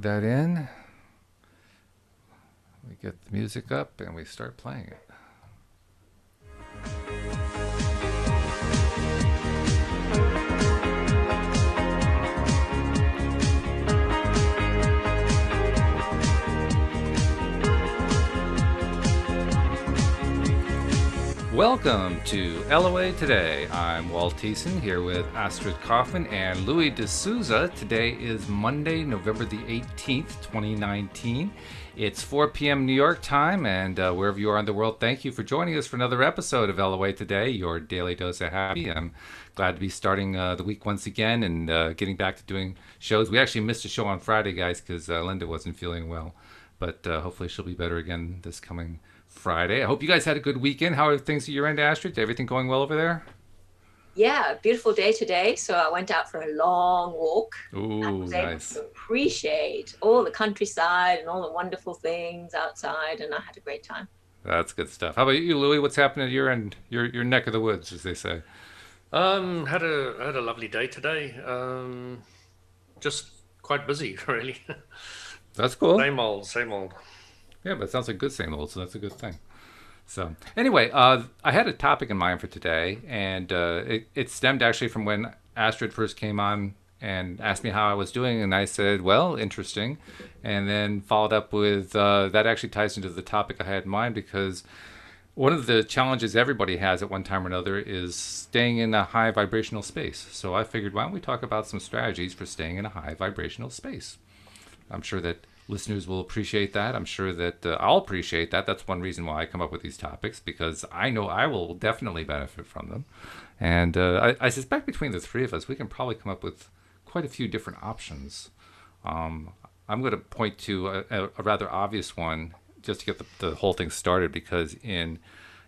plug that in. We get the music up and we start playing it. Welcome to LOA Today. I'm Walt Thiessen here with Astrid Kaufman and Louis D'Souza. Today is Monday, November the 18th, 2019. It's 4 p.m. New York time, and wherever you are in the world, thank you for joining us for another episode of LOA Today, your daily dose of happy. I'm glad to be starting the week once again and getting back to doing shows. We actually missed a show on Friday, guys, because Linda wasn't feeling well, but hopefully she'll be better again this coming Friday. I hope you guys had a good weekend. How are things at your end, Astrid? Everything going well over there? Yeah, beautiful day today. So I went out for a long walk. Ooh, I was nice. able to appreciate all the countryside and all the wonderful things outside, and I had a great time. That's good stuff. How about you, Louis? What's happening at your end, your neck of the woods, as they say? Had a lovely day today. Just quite busy, really. That's cool. Same old, same old. Yeah, but it sounds like good same old, so that's a good thing. So anyway, I had a topic in mind for today, and it stemmed actually from when Astrid first came on and asked me how I was doing, and I said, well, interesting, and then followed up with that actually ties into the topic I had in mind, because one of the challenges everybody has at one time or another is staying in a high vibrational space. So I figured, why don't we talk about some strategies for staying in a high vibrational space? I'm sure that listeners will appreciate that. I'm sure that I'll appreciate that. That's one reason why I come up with these topics, because I know I will definitely benefit from them. And I suspect between the three of us, we can probably come up with quite a few different options. I'm going to point to a rather obvious one just to get the whole thing started, because in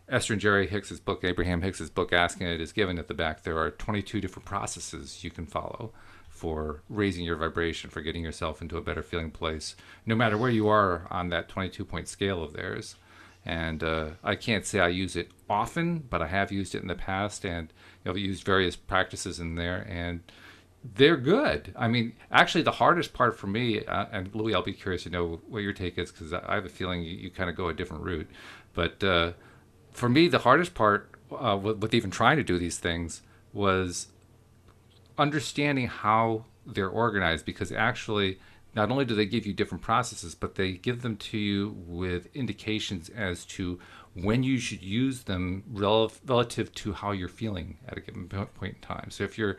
Esther and Jerry Hicks's book, Abraham Hicks's book, Asking It is Given, at the back, there are 22 different processes you can follow for raising your vibration, for getting yourself into a better feeling place, no matter where you are on that 22-point scale of theirs. And I can't say I use it often, but I have used it in the past, and I've used various practices in there, and they're good. I mean, actually, the hardest part for me, and Louis, I'll be curious to know what your take is, because I have a feeling you kind of go a different route. But for me, the hardest part with even trying to do these things was understanding how they're organized, because actually not only do they give you different processes, but they give them to you with indications as to when you should use them relative to how you're feeling at a given point in time. So if you're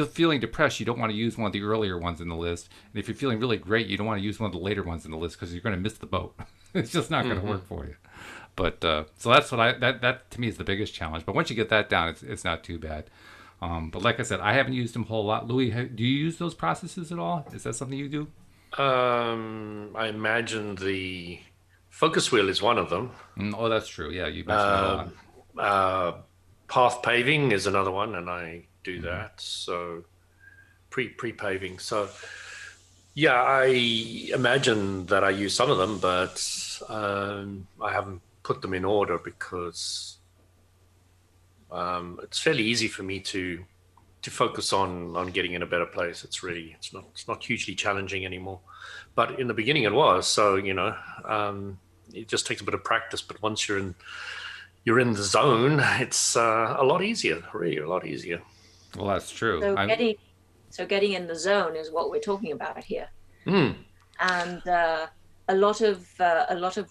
feeling depressed, you don't want to use one of the earlier ones in the list, and if you're feeling really great, you don't want to use one of the later ones in the list, because you're going to miss the boat. It's just not going to work for you. But so that's what that to me is the biggest challenge. But once you get that down, it's not too bad. But like I said, I haven't used them a whole lot. Louis, do you use those processes at all? Is that something you do? I imagine the focus wheel is one of them. Oh, that's true. Yeah, you mentioned that a lot. Path paving is another one, and I do that. So pre-paving. So yeah, I imagine that I use some of them, but I haven't put them in order, because it's fairly easy for me to focus on getting in a better place. It's not hugely challenging anymore, but in the beginning it was. So it just takes a bit of practice. But once you're in the zone, it's a lot easier. Really, a lot easier. Well, that's true. So getting in the zone is what we're talking about here. Mm. And a lot of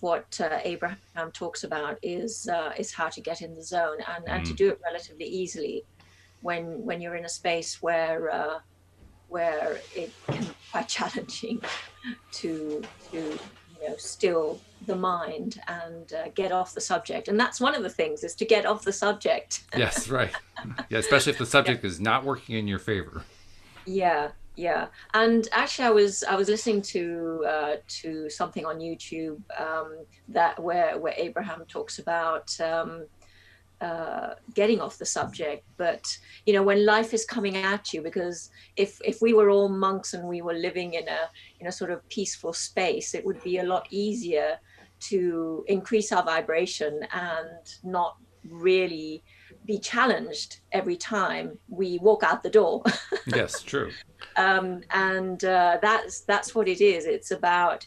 what Abraham talks about is how to get in the zone, and to do it relatively easily when you're in a space where it can be quite challenging to still the mind and get off the subject. And that's one of the things, is to get off the subject. Yes, right. Yeah, especially if the subject is not working in your favor. Yeah. And actually, I was listening to something on YouTube that where Abraham talks about getting off the subject. But when life is coming at you, because if we were all monks and we were living in a sort of peaceful space, it would be a lot easier to increase our vibration and not really be challenged every time we walk out the door. Yes, true. That's what it is. It's about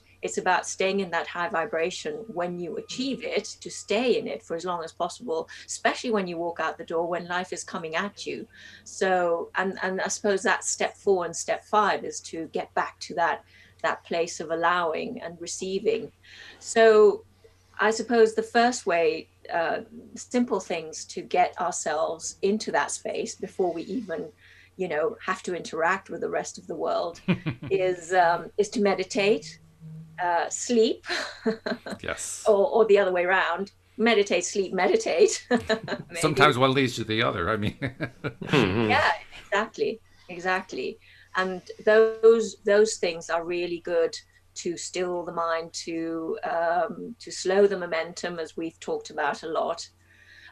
staying in that high vibration when you achieve it, to stay in it for as long as possible, especially when you walk out the door, when life is coming at you. So, and I suppose that's step 4 and step 5 is to get back to that place of allowing and receiving. So I suppose the first way, simple things to get ourselves into that space before we even, have to interact with the rest of the world, is to meditate, sleep, Yes. or the other way around. Meditate, sleep, meditate. Maybe. Sometimes one leads to the other. I mean, Yeah, exactly. And those things are really good to still the mind, to slow the momentum, as we've talked about a lot,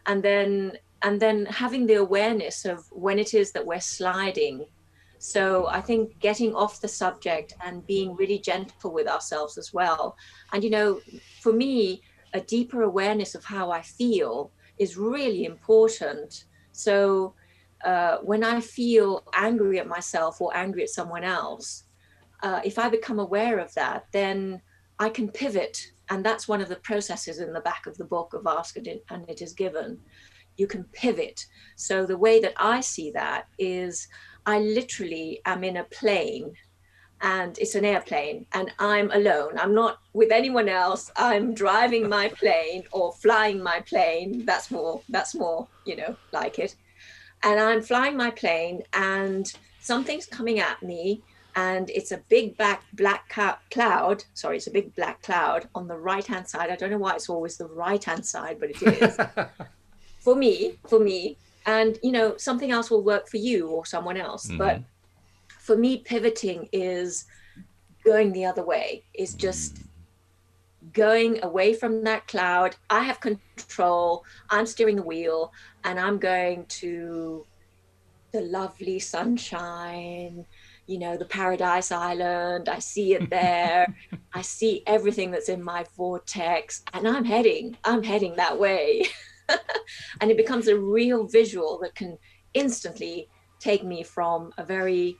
and then having the awareness of when it is that we're sliding. So I think getting off the subject and being really gentle with ourselves as well. And for me, a deeper awareness of how I feel is really important. So when I feel angry at myself or angry at someone else, if I become aware of that, then I can pivot. And that's one of the processes in the back of the book of Ask and It Is Given. You can pivot. So the way that I see that is I literally am in a plane, and it's an airplane, and I'm alone. I'm not with anyone else. I'm driving my plane or flying my plane. That's more, like it. And I'm flying my plane, and something's coming at me, and it's a big black cloud. Sorry, it's a big black cloud on the right hand side. I don't know why it's always the right hand side, but it is for me. And something else will work for you or someone else. Mm-hmm. But for me, pivoting is going the other way, is just going away from that cloud. I have control. I'm steering the wheel, and I'm going to the lovely sunshine, the paradise island. I see it there. I see everything that's in my vortex, and I'm heading that way. And it becomes a real visual that can instantly take me from a very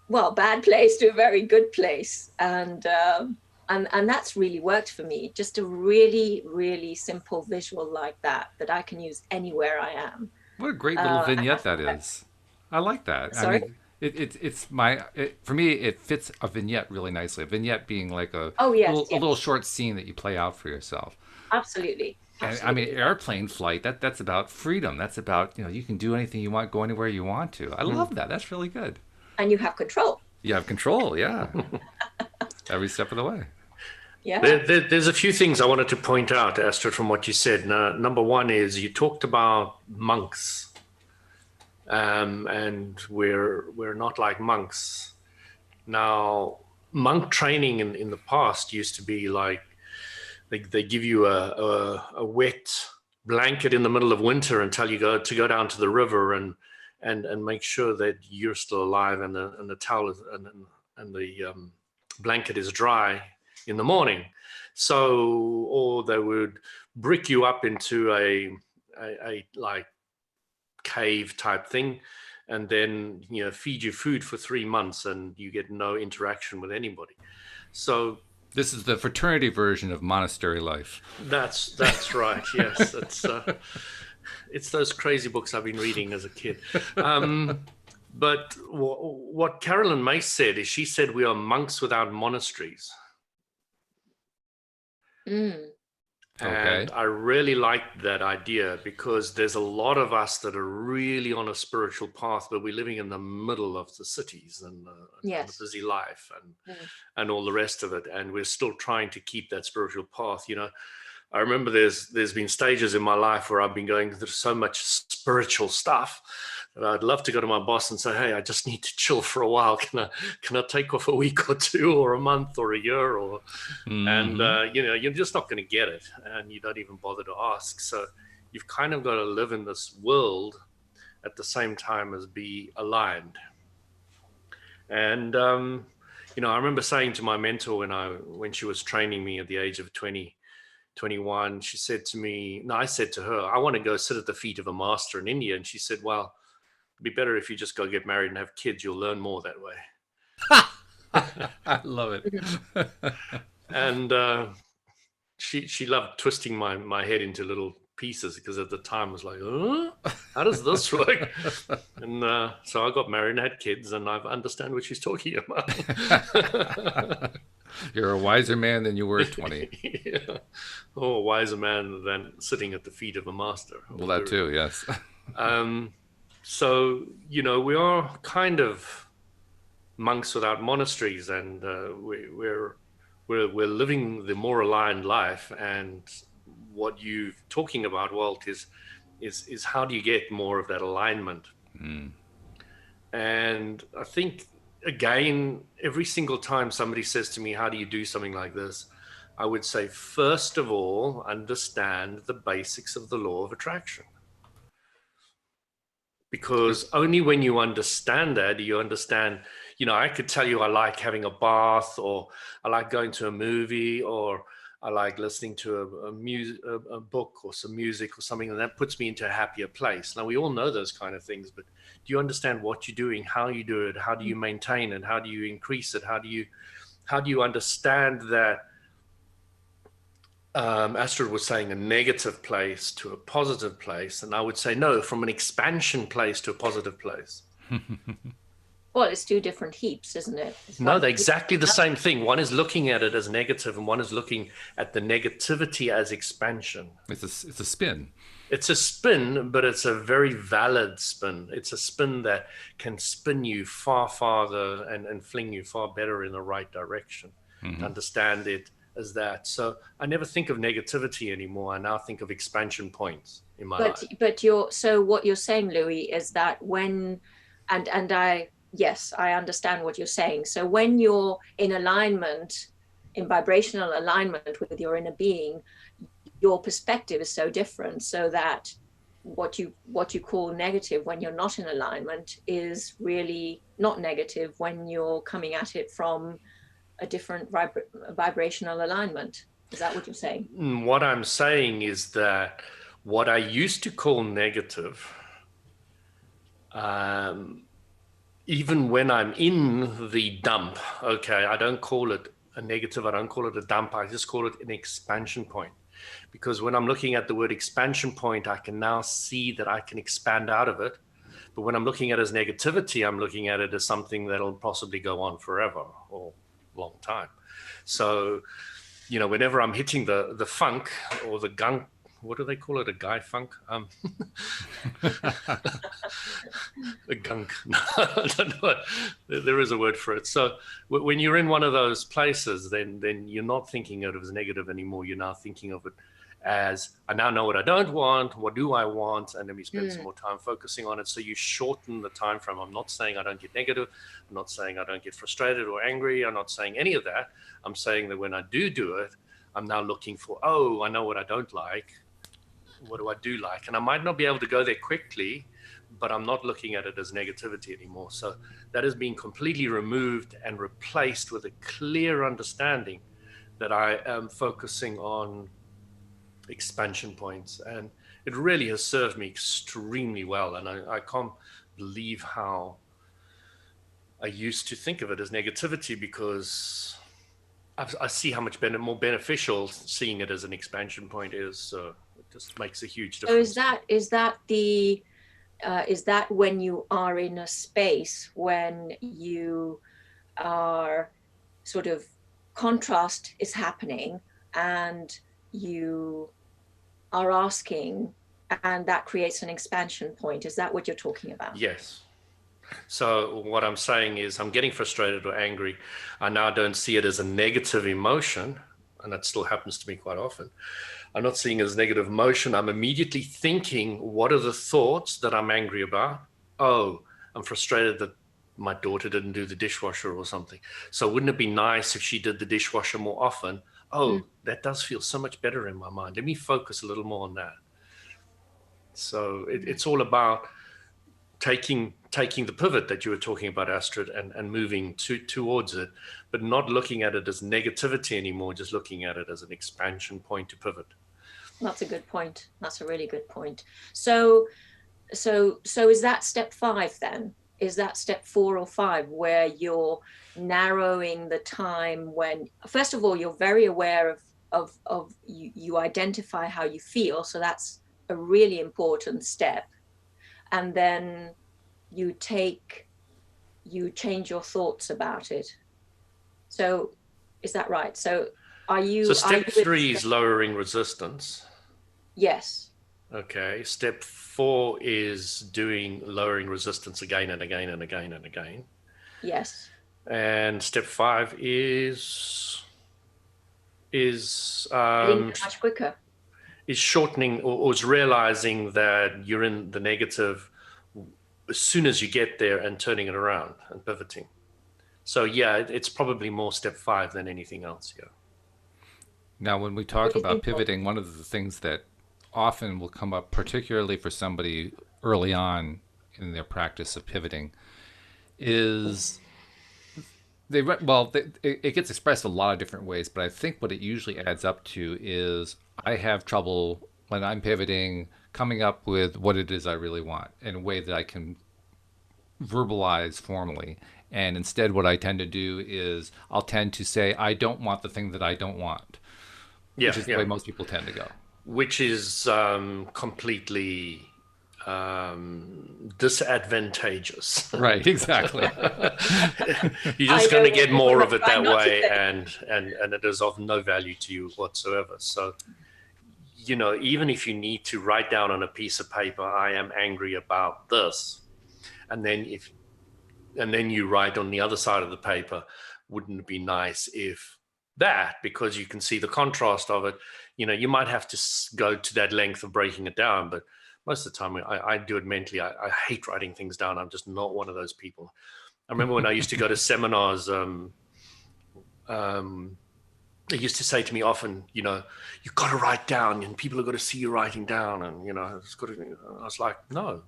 bad place to a very good place. And that's really worked for me. Just a really, really simple visual like that I can use anywhere I am. What a great little vignette that is. I like that. Sorry? I mean, for me, it fits a vignette really nicely. A vignette being like a little short scene that you play out for yourself. Absolutely. And, I mean, airplane flight, that's about freedom. That's about, you can do anything you want, go anywhere you want to. I love that. That's really good. And you have control. You have control, yeah. Every step of the way. Yeah. There's a few things I wanted to point out, Astrid, from what you said. Number one is you talked about monks, and we're not like monks. Now, monk training in the past used to be like they give you a wet blanket in the middle of winter and tell you to go down to the river and make sure that you're still alive and the towel is, and the blanket is dry in the morning. So, or they would brick you up into a like cave type thing, and then feed you food for 3 months, and you get no interaction with anybody. So this is the fraternity version of monastery life. That's right. Yes, it's those crazy books I've been reading as a kid. But what Carolyn Mace said is, she said we are monks without monasteries. Mm. And I really like that idea, because there's a lot of us that are really on a spiritual path, but we're living in the middle of the cities and the busy life and all the rest of it. And we're still trying to keep that spiritual path. I remember there's been stages in my life where I've been going through so much spiritual stuff that I'd love to go to my boss and say, hey, I just need to chill for a while. Can I take off a week or 2 or a month or a year? Or and you're just not going to get it, and you don't even bother to ask. So you've kind of got to live in this world at the same time as be aligned. And I remember saying to my mentor when she was training me at the age of 21, she said to me, I said to her, I want to go sit at the feet of a master in India. And she said, well, it'd be better if you just go get married and have kids. You'll learn more that way. I love it. And she loved twisting my head into little pieces, because at the time I was like, how does this work? And so I got married and had kids, and I understand what she's talking about. You're a wiser man than you were at 20. Yeah. Oh, a wiser man than sitting at the feet of a master. Well, that too, yes. So, we are kind of monks without monasteries, and we're living the more aligned life. And what you're talking about, Walt, is how do you get more of that alignment? And I think, again, every single time somebody says to me, how do you do something like this? I would say, first of all, understand the basics of the law of attraction. Because only when you understand that, do you understand, I could tell you I like having a bath, or I like going to a movie, or I like listening to a book or some music or something, and that puts me into a happier place. Now, we all know those kind of things, but do you understand what you're doing, how you do it, how do you maintain it, how do you increase it, how do you understand that? Astrid was saying a negative place to a positive place, and I would say no, from an expansion place to a positive place. Well, it's two different heaps, isn't it? No, they're exactly the same thing. One is looking at it as negative, and one is looking at the negativity as expansion. It's a spin. It's a spin, but it's a very valid spin. It's a spin that can spin you far farther and fling you far better in the right direction. Understand it as that. So I never think of negativity anymore. I now think of expansion points in my life. But so what you're saying, Louis, is that when, and yes, I understand what you're saying. So when you're in alignment, in vibrational alignment with your inner being, your perspective is so different, so that what you call negative when you're not in alignment is really not negative when you're coming at it from a different vibrational alignment. Is that what you're saying? What I'm saying is that what I used to call negative, even when I'm in the dump, okay, I don't call it a negative, I don't call it a dump, I just call it an expansion point. Because when I'm looking at the word expansion point, I can now see that I can expand out of it. But when I'm looking at it as negativity, I'm looking at it as something that'll possibly go on forever or long time. So, whenever I'm hitting the funk or the gunk, what do they call it? A guy funk? The gunk. No, I don't know. There is a word for it. So when you're in one of those places, then you're not thinking of it as negative anymore. You're now thinking of it as, I now know what I don't want, what do I want, and let me spend some more time focusing on it. So you shorten the time frame. I'm not saying I don't get negative. I'm not saying I don't get frustrated or angry. I'm not saying any of that. I'm saying that when I do it, I'm now looking for, I know what I don't like. What do I do like? And I might not be able to go there quickly, but I'm not looking at it as negativity anymore. So that has been completely removed and replaced with a clear understanding that I am focusing on expansion points. And it really has served me extremely well. And I can't believe how I used to think of it as negativity, because I see how much more beneficial seeing it as an expansion point is. So it just makes a huge difference. So is that when you are in a space when you are sort of contrast is happening and you are asking, and that creates an expansion point? Is that what you're talking about? Yes. So what I'm saying is, I'm getting frustrated or angry. I now don't see it as a negative emotion, and that still happens to me quite often. I'm not seeing it as negative emotion. I'm immediately thinking, what are the thoughts that I'm angry about? Oh, I'm frustrated that my daughter didn't do the dishwasher or something. So wouldn't it be nice if she did the dishwasher more often? Oh, that does feel so much better in my mind. Let me focus a little more on that. So it's all about taking the pivot that you were talking about, Astrid, and moving towards it, but not looking at it as negativity anymore, just looking at it as an expansion point to pivot. That's a good point. That's a really good point. So so is that step 5 then? Is that step 4 or 5 where you're narrowing the time when, first of all, you're very aware of you identify how you feel, so that's a really important step, and then you change your thoughts about it. So is that right? So So are step you with 3 is lowering resistance. yes. Okay. Step 4 is doing lowering resistance again and again and again and again. Yes. And step 5 is Getting much quicker. is shortening, or is realizing that you're in the negative as soon as you get there and turning it around and pivoting. So yeah, it's probably more step 5 than anything else. Yeah. Now, when we talk What is about important? pivoting, one of the things that often will come up, particularly for somebody early on in their practice of pivoting, is it gets expressed a lot of different ways, but I think what it usually adds up to is I have trouble when I'm pivoting coming up with what it is I really want in a way that I can verbalize formally. And instead, what I tend to do is I'll tend to say, I don't want the thing that I don't want, which Yeah, is the yeah. way most people tend to go. Which is completely disadvantageous. Right, exactly. You're I just going know to get what more I of it try that not to way, say. and it is of no value to you whatsoever. So, even if you need to write down on a piece of paper, I am angry about this, and then you write on the other side of the paper, wouldn't it be nice if that, because you can see the contrast of it. You might have to go to that length of breaking it down, but most of the time I do it mentally. I hate writing things down. I'm just not one of those people. I remember when I used to go to seminars, they used to say to me often, you've got to write down, and people have got to see you writing down, and I was like, no,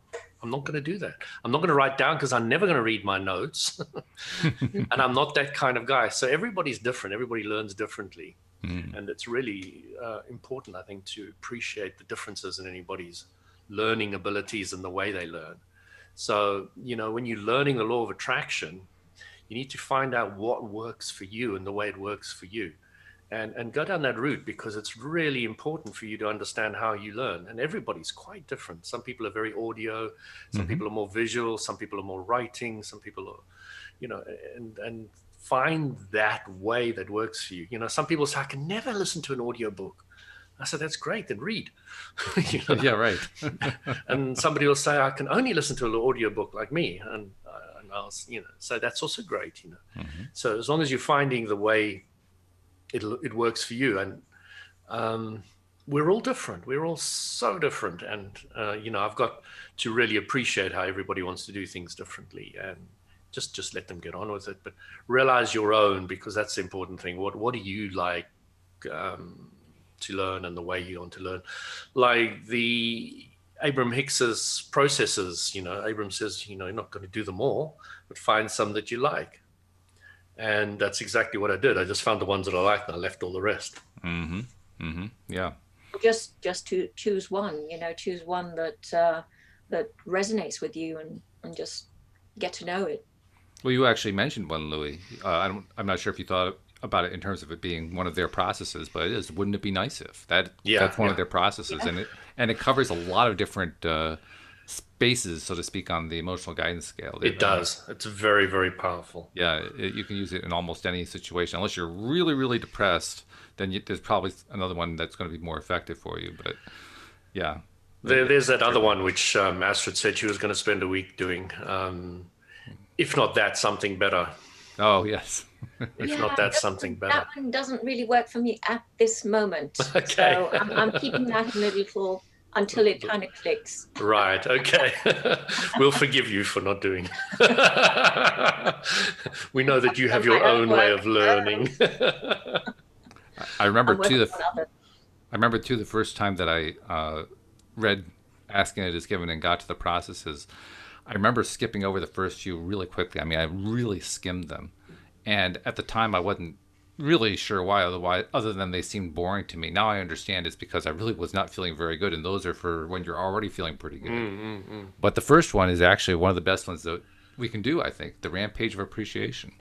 I'm not going to do that. I'm not going to write down because I'm never going to read my notes, and I'm not that kind of guy. So everybody's different. Everybody learns differently, and it's really important, I think, to appreciate the differences in anybody's learning abilities and the way they learn. So when you're learning the law of attraction, you need to find out what works for you and the way it works for you, and go down that route, because it's really important for you to understand how you learn. And everybody's quite different. Some people are very audio, some Hmm. people are more visual, some people are more writing, some people are, and find that way that works for you. Some people say, I can never listen to an audio book. I said, that's great, then read. Yeah, right. And somebody will say, I can only listen to an audio book like me. And I'll, so that's also great. Hmm. So as long as you're finding the way it works for you, and we're all different. We're all so different, and I've got to really appreciate how everybody wants to do things differently, and just let them get on with it. But realize your own, because that's the important thing. What do you like to learn, and the way you want to learn? Like the Abraham Hicks's processes. Abraham says, you're not going to do them all, but find some that you like. And that's exactly what I did. I just found the ones that I liked, and I left all the rest. Hmm. Hmm. Yeah. Just to choose one, choose one that resonates with you, and just get to know it. Well, you actually mentioned one, Louis. I'm not sure if you thought about it in terms of it being one of their processes, but it is. Wouldn't it be nice if Yeah, that's one of yeah. their processes, Yeah. and it covers a lot of different spaces, so to speak, on the emotional guidance scale. It does. It's very, very powerful. Yeah, you can use it in almost any situation. Unless you're really, really depressed, then there's probably another one that's going to be more effective for you. But yeah, There's that other one which Astrid said she was going to spend a week doing. If not that, something better. oh yes, If Yeah, not that, something that better. one doesn't really work for me at this moment. Okay. So I'm keeping that a little for until it kind of clicks. Right. Okay. We'll forgive you for not doing it. We know that you have Done your my own own way work. of learning. I remember I'm too working the on others. I remember too the first time that I read Asking It Is Given and got to the processes. I remember skipping over the first few really quickly. I mean, I really skimmed them, and at the time I wasn't really sure why, other than they seemed boring to me. Now I understand it's because I really was not feeling very good, and those are for when you're already feeling pretty good. But the first one is actually one of the best ones that we can do, I think, the Rampage of Appreciation.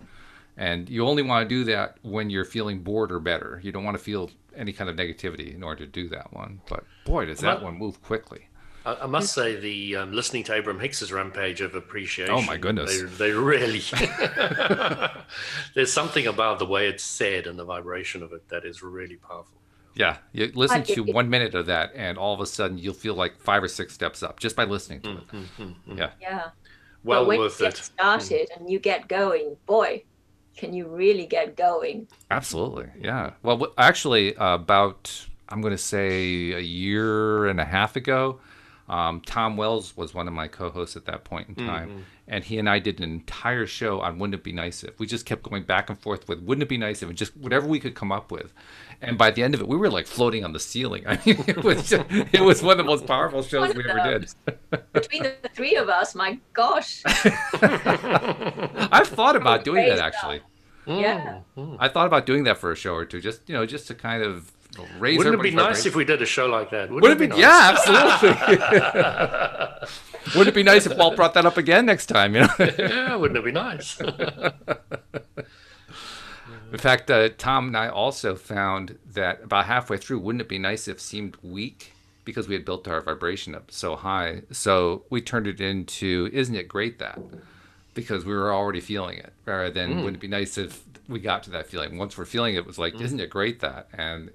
And you only want to do that when you're feeling bored or better. You don't want to feel any kind of negativity in order to do that one. But boy, does that one move quickly. I must say, the listening to Abraham Hicks's Rampage of Appreciation. Oh my goodness! They really. There's something about the way it's said and the vibration of it that is really powerful. Yeah, you listen to 1 minute of that, and all of a sudden you'll feel like 5 or 6 steps up just by listening to it. Yeah. Yeah. Well but when worth you get it. started and you get going, boy, can you really get going? Absolutely. Yeah. Well, actually, about, I'm going to say a year and a half ago, Tom Wells was one of my co-hosts at that point in time, and he and I did an entire show on Wouldn't It Be Nice If. We just kept going back and forth with Wouldn't It Be Nice If, and just whatever we could come up with. And by the end of it, we were like floating on the ceiling. I mean, it was one of the most powerful shows we ever did. Between the three of us, my gosh. I've thought about doing that, actually. Yeah. I thought about doing that for a show or two, just to kind of raise. Wouldn't it be nice if we did a show like that? Wouldn't it be? Nice? Yeah, absolutely. Wouldn't it be nice if Walt brought that up again next time? Yeah, wouldn't it be nice? In fact, Tom and I also found that about halfway through, Wouldn't It Be Nice If seemed weak because we had built our vibration up so high. So we turned it into Isn't It Great That? Because we were already feeling it, rather than Wouldn't it be nice if we got to that feeling. Once we're feeling it, it was like, Isn't it great that? And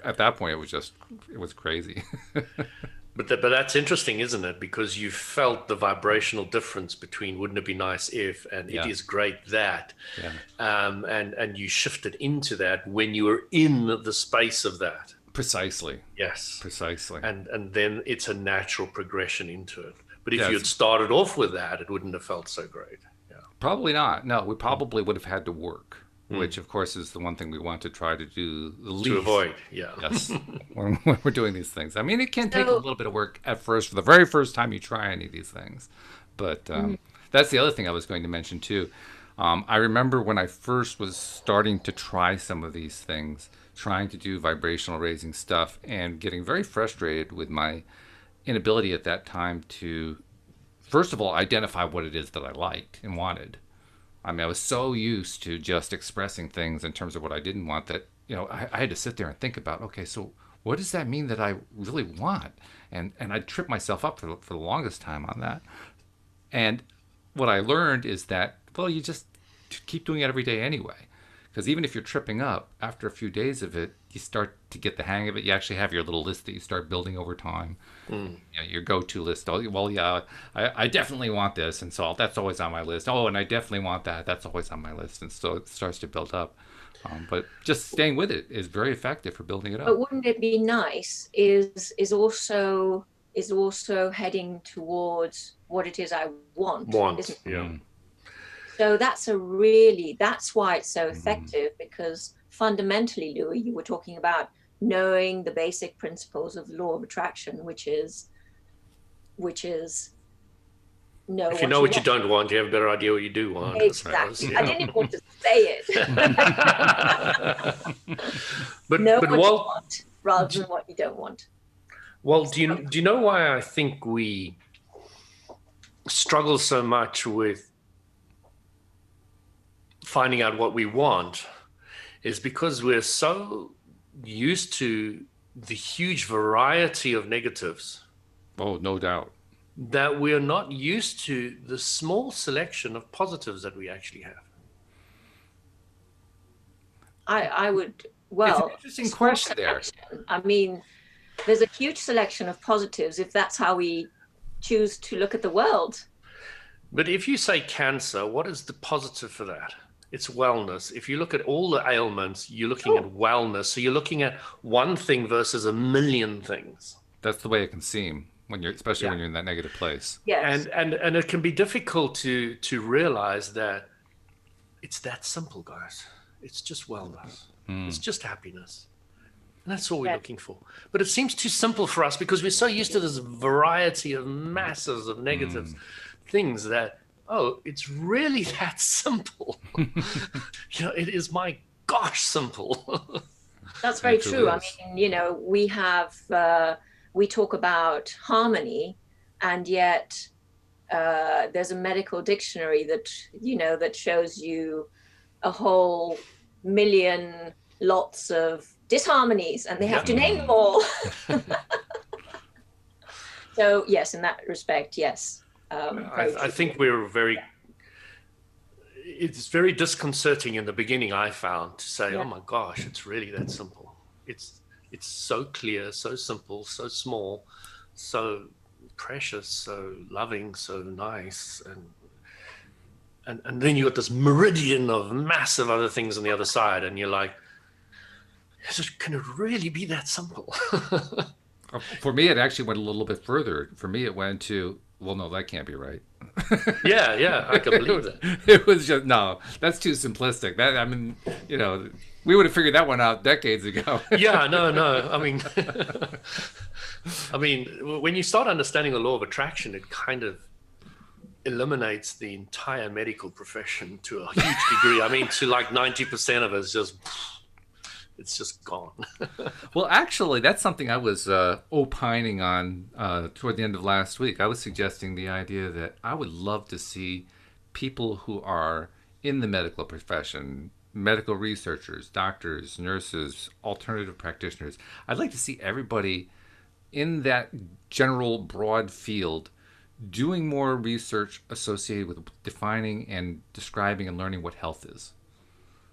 at that point, it was crazy. But that's interesting, isn't it? Because you felt the vibrational difference between Wouldn't It Be Nice If and It Is Great That. Yeah. And you shifted into that when you were in the space of that. Precisely. Yes. Precisely. And then it's a natural progression into it. But if you had started off with that, it wouldn't have felt so great. Yeah. Probably not. No, we probably would have had to work, which, of course, is the one thing we want to try to do the least. To avoid, yeah. Yes, when we're doing these things. I mean, it can take a little bit of work at first, for the very first time you try any of these things. But that's the other thing I was going to mention, too. I remember when I first was starting to try some of these things, trying to do vibrational raising stuff, and getting very frustrated with my inability at that time to, first of all, identify what it is that I liked and wanted. I mean, I was so used to just expressing things in terms of what I didn't want that, I had to sit there and think about, okay, so what does that mean that I really want? And I tripped myself up for the longest time on that. And what I learned is that, well, you just keep doing it every day anyway. Because even if you're tripping up, after a few days of it, you start to get the hang of it. You actually have your little list that you start building over time. Your go-to list. Well, yeah, I definitely want this, and so that's always on my list. Oh, and I definitely want that. That's always on my list, and so it starts to build up. But just staying with it is very effective for building it up. But wouldn't it be nice is also heading towards what it is I want. Isn't it? Yeah. So that's why it's so effective, because fundamentally, Louis, you were talking about knowing the basic principles of the law of attraction, which is know if you know what you don't want, you have a better idea what you do want. Exactly. I didn't even want to say it. but know but what Walt, you want rather than what you don't want. Well, do you know why I think we struggle so much with finding out what we want? Is because we're so used to the huge variety of negatives. Oh, no doubt. That we're not used to the small selection of positives that we actually have. I would, well, it's an interesting question there. I mean, there's a huge selection of positives if that's how we choose to look at the world. But if you say cancer, what is the positive for that? It's wellness. If you look at all the ailments, you're looking at wellness. So you're looking at one thing versus a million things. That's the way it can seem when especially when you're in that negative place. Yes. And it can be difficult to realize that it's that simple, guys. It's just wellness. It's just happiness. And that's all we're looking for. But it seems too simple for us because we're so used to this variety of masses of negative things that, it's really that simple. It is my gosh, simple. That's very It truly true. I is. mean, we talk about harmony, and yet there's a medical dictionary that, that shows you a whole million lots of disharmonies, and they have Yeah. to name them all. So yes, in that respect, yes. Very I true. think we're very, it's very disconcerting in the beginning, I found, to say, Yeah. oh my gosh, it's really that simple. It's so clear, so simple, so small, so precious, so loving, so nice. And then you got this meridian of massive other things on the other side, and you're like, can it really be that simple? For me, it actually went a little bit further. For me, it went to, well, no, that can't be right. Yeah, I can believe that. It was just, no, that's too simplistic. That, I mean, you know, we would have figured that one out decades ago. Yeah, no. I mean, when you start understanding the law of attraction, it kind of eliminates the entire medical profession to a huge degree. I mean, to like 90% of us, it's just gone. Well, actually, that's something I was opining on toward the end of last week. I was suggesting the idea that I would love to see people who are in the medical profession, medical researchers, doctors, nurses, alternative practitioners. I'd like to see everybody in that general broad field doing more research associated with defining and describing and learning what health is,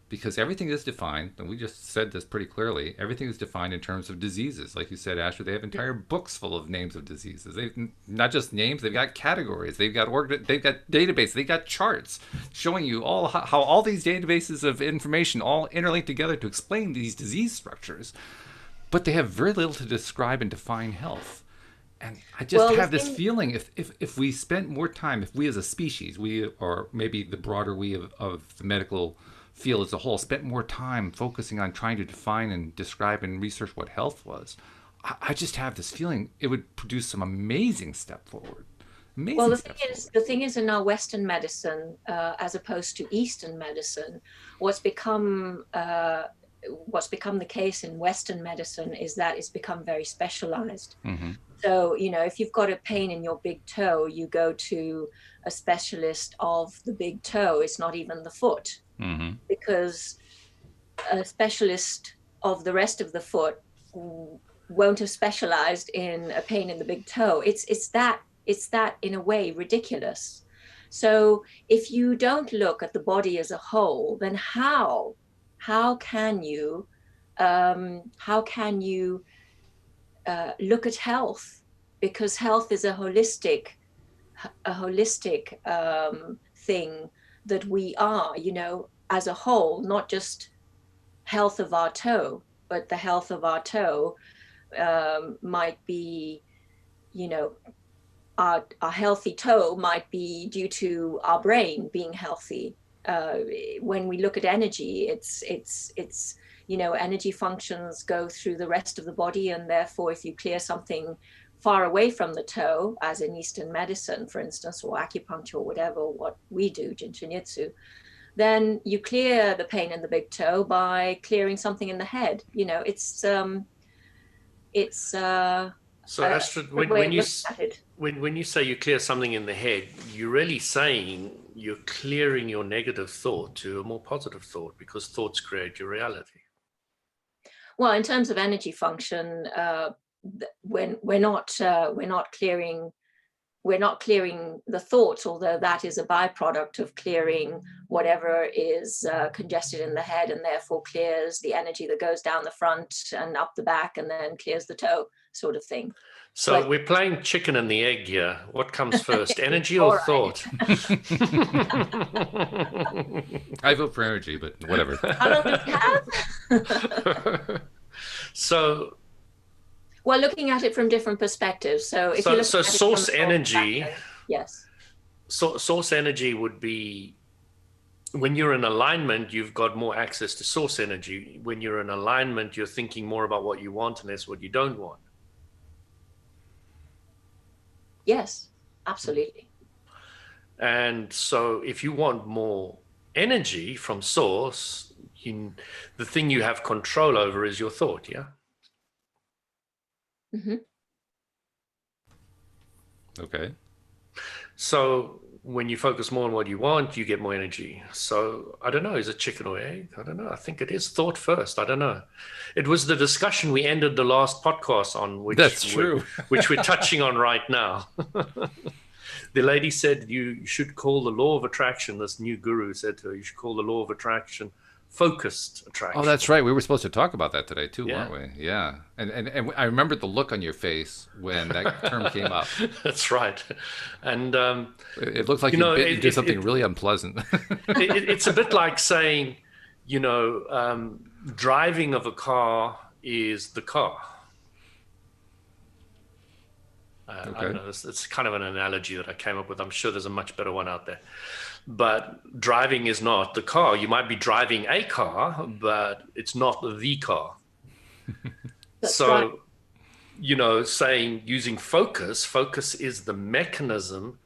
because everything is defined, and we just said this pretty clearly. Everything is defined in terms of diseases, like you said, Asher. They have entire books full of names of diseases. They not just names; they've got categories. They've got they've got databases. They've got charts showing you all how all these databases of information all interlink together to explain these disease structures. But they have very little to describe and define health. And I just Well, the have this thing, feeling, if we spent more time, if we as a species, we, or maybe the broader we of the medical field as a whole, spent more time focusing on trying to define and describe and research what health was, I just have this feeling it would produce some amazing step forward. well, Amazing steps forward. the thing is, in our Western medicine, as opposed to Eastern medicine, what's become what's become the case in Western medicine is that it's become very specialized. Mm-hmm. So, if you've got a pain in your big toe, you go to a specialist of the big toe. It's not even the foot, Mm-hmm. because a specialist of the rest of the foot won't have specialized in a pain in the big toe. It's that in a way ridiculous. So if you don't look at the body as a whole, then how can you look at health? Because health is a holistic thing that we are, as a whole, not just health of our toe, but the health of our toe might be, our healthy toe might be due to our brain being healthy. When we look at energy, it's energy functions go through the rest of the body, and therefore if you clear something far away from the toe, as in Eastern medicine, for instance, or acupuncture, or whatever, what we do, Jinshinjutsu, then you clear the pain in the big toe by clearing something in the head. It's So Astrid, when you say you clear something in the head, you're really saying you're clearing your negative thought to a more positive thought, because thoughts create your reality. Well, in terms of energy function, when we're not clearing the thoughts, although that is a byproduct of clearing whatever is congested in the head, and therefore clears the energy that goes down the front and up the back, and then clears the toe, sort of thing. So we're playing chicken and the egg here. What comes first, energy or thought? I vote for energy, but whatever. How long do we have? So, well, looking at it from different perspectives. So if you look at source energy, yes. Source energy would be, when you're in alignment, you've got more access to source energy. When you're in alignment, you're thinking more about what you want and less what you don't want. Yes, absolutely. And so if you want more energy from source, the thing you have control over is your thought. Yeah. Hmm. Okay. So when you focus more on what you want, you get more energy. So I don't know, is it chicken or egg? I don't know. I think it is thought first. I don't know. It was the discussion we ended the last podcast on, That's true. which we're touching on right now. The lady said you should call the law of attraction. This new guru said to her, you should call the law of attraction focused Oh, attraction. that's right. We were supposed to talk about that today too, Yeah. weren't we? Yeah. And I remembered the look on your face when that term came up. That's right. And It looked like you you know, bit into something really unpleasant. it's a bit like saying, driving of a car is the car. I don't Okay. know. It's kind of an analogy that I came up with. I'm sure there's a much better one out there. But driving is not the car. You might be driving a car, but it's not the car. That's right. So, saying using focus is the mechanism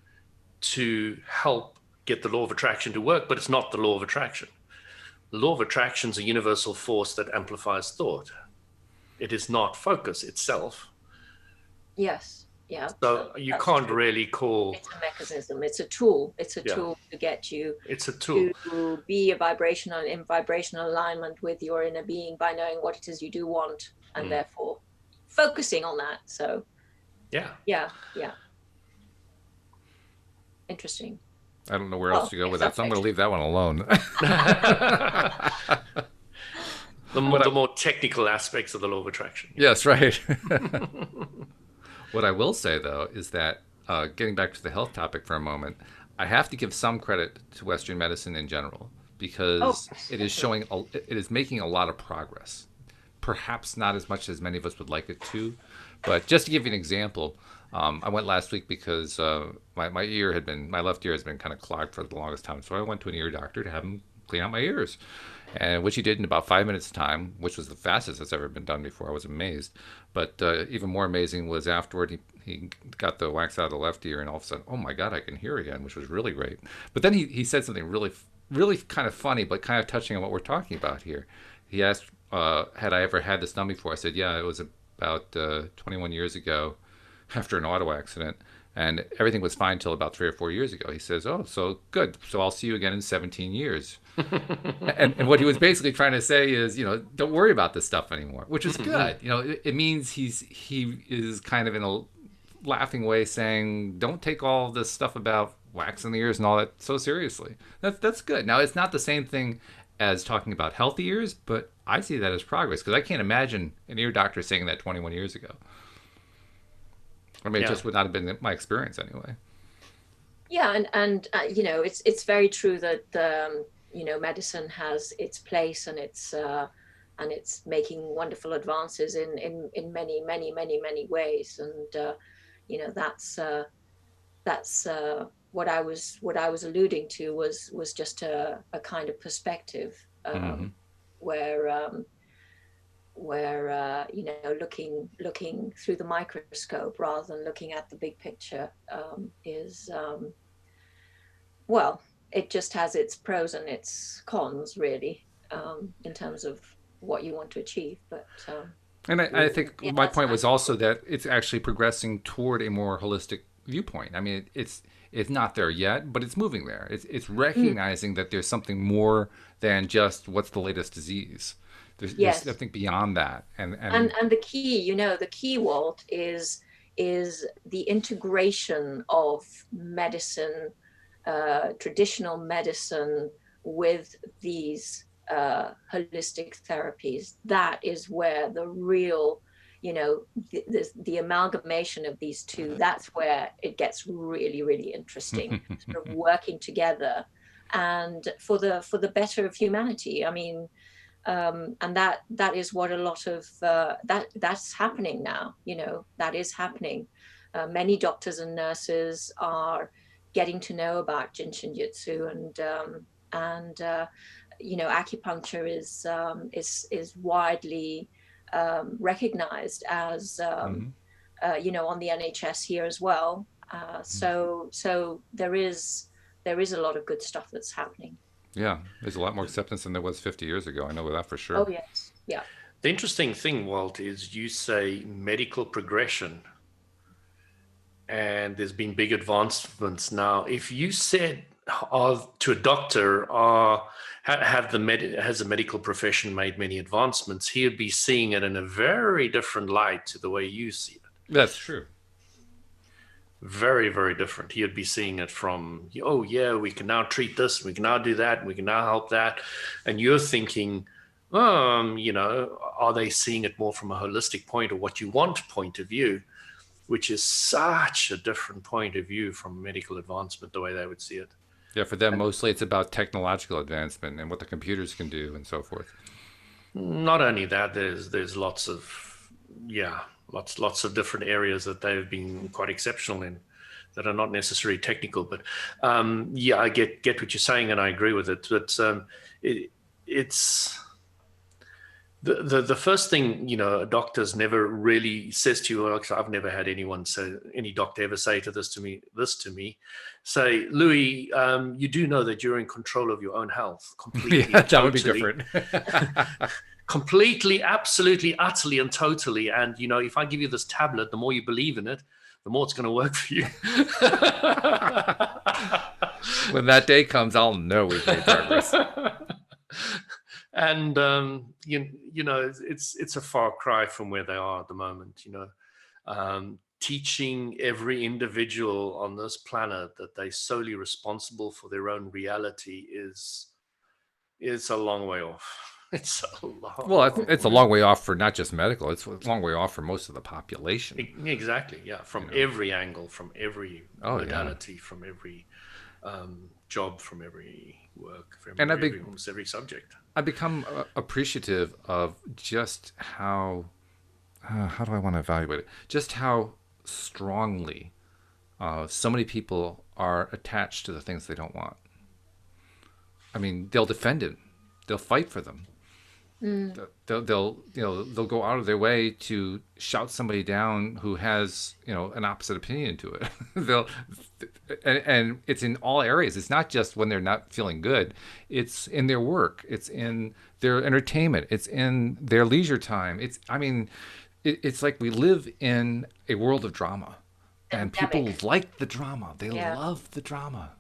to help get the law of attraction to work, but it's not the law of attraction. The law of attraction is a universal force that amplifies thought. It is not focus itself. Yes. Yeah. So you That's can't true. really call. It's a mechanism. It's a tool. It's a Yeah, tool to get you it's a tool. to be in vibrational alignment with your inner being by knowing what it is you do want, and therefore focusing on that. So Yeah. yeah, yeah. Interesting. I don't know where else to go with that, so I'm going to leave that one alone. The more technical aspects of the law of attraction. Yes, right. What I will say, though, is that getting back to the health topic for a moment, I have to give some credit to Western medicine in general because it is it is making a lot of progress. Perhaps not as much as many of us would like it to, but just to give you an example, I went last week because my left ear has been kind of clogged for the longest time, so I went to an ear doctor to have him clean out my ears, and which he did in about 5 minutes time, which was the fastest that's ever been done before. I was amazed. But even more amazing was afterward, he got the wax out of the left ear, and all of a sudden, oh my God, I can hear again, which was really great. But then he said something really, really kind of funny, but kind of touching on what we're talking about here. He asked, had I ever had this done before? I said, yeah, it was about 21 years ago after an auto accident. And everything was fine till about 3 or 4 years ago. He says, oh, so good. So I'll see you again in 17 years. And what he was basically trying to say is, don't worry about this stuff anymore, which is good. It means he is kind of in a laughing way saying, don't take all this stuff about waxing the ears and all that so seriously. That's good. Now, it's not the same thing as talking about healthy ears, but I see that as progress because I can't imagine an ear doctor saying that 21 years ago. I mean, it just would not have been my experience anyway. Yeah, and it's very true that medicine has its place, and it's making wonderful advances in many many many many ways, and that's what I was alluding to was just a kind of perspective, where looking through the microscope rather than looking at the big picture is it just has its pros and its cons, really, in terms of what you want to achieve. But and I think my point was also that it's actually progressing toward a more holistic viewpoint. I mean, it's not there yet, but it's moving there. It's recognizing that there's something more than just what's the latest disease. There's something beyond that, and the key, Walt, is the integration of medicine, traditional medicine, with these holistic therapies. That is where the real, the amalgamation of these two. That's where it gets really, really interesting. Sort of working together, and for the better of humanity. I mean. And that is what a lot of that's happening now. That is happening. Many doctors and nurses are getting to know about Jin Shin Jyutsu, and acupuncture is widely recognized as on the NHS here as well. So there is a lot of good stuff that's happening. Yeah, there's a lot more acceptance than there was 50 years ago. I know that for Oh sure. yes, yeah. The interesting thing, Walt, is you say medical progression, and there's been big advancements. Now, if you said to a doctor, has the medical profession made many advancements, he would be seeing it in a very different light to the way you see it. That's true. Very, very different. He would be seeing it from, oh yeah, we can now treat this, we can now do that, we can now help that. And you're thinking, are they seeing it more from a holistic point, or what you want point of view, which is such a different point of view from medical advancement, the way they would see it. Yeah, for them, mostly it's about technological advancement and what the computers can do and so forth. Not only that, there's lots of, yeah, lots of different areas that they've been quite exceptional in, that are not necessarily technical. But yeah, I get what you're saying, and I agree with it. But it's the first thing, a doctor's never really says to you. Well, I've never had any doctor ever say this to me, say, Louis, you do know that you're in control of your own health completely. Yeah, and that would be totally. different. Completely, absolutely, utterly, and totally. And if I give you this tablet, the more you believe in it, the more it's going to work for you. When that day comes, I'll know we've made progress. And it's a far cry from where they are at the moment. Teaching every individual on this planet that they're solely responsible for their own reality is a long way off. It's a long way off for not just medical. It's a long way off for most of the population. Exactly. Yeah. From every angle, from every modality, yeah. from every job, from every work, from almost every subject. I become appreciative of just how do I want to evaluate it? Just how strongly so many people are attached to the things they don't want. I mean, they'll defend it. They'll fight for them. They'll go out of their way to shout somebody down who has an opposite opinion to it. And it's in all areas. It's not just when they're not feeling good. It's in their work. It's in their entertainment. It's in their leisure time. It's like we live in a world of drama, and people like the drama. They love the drama.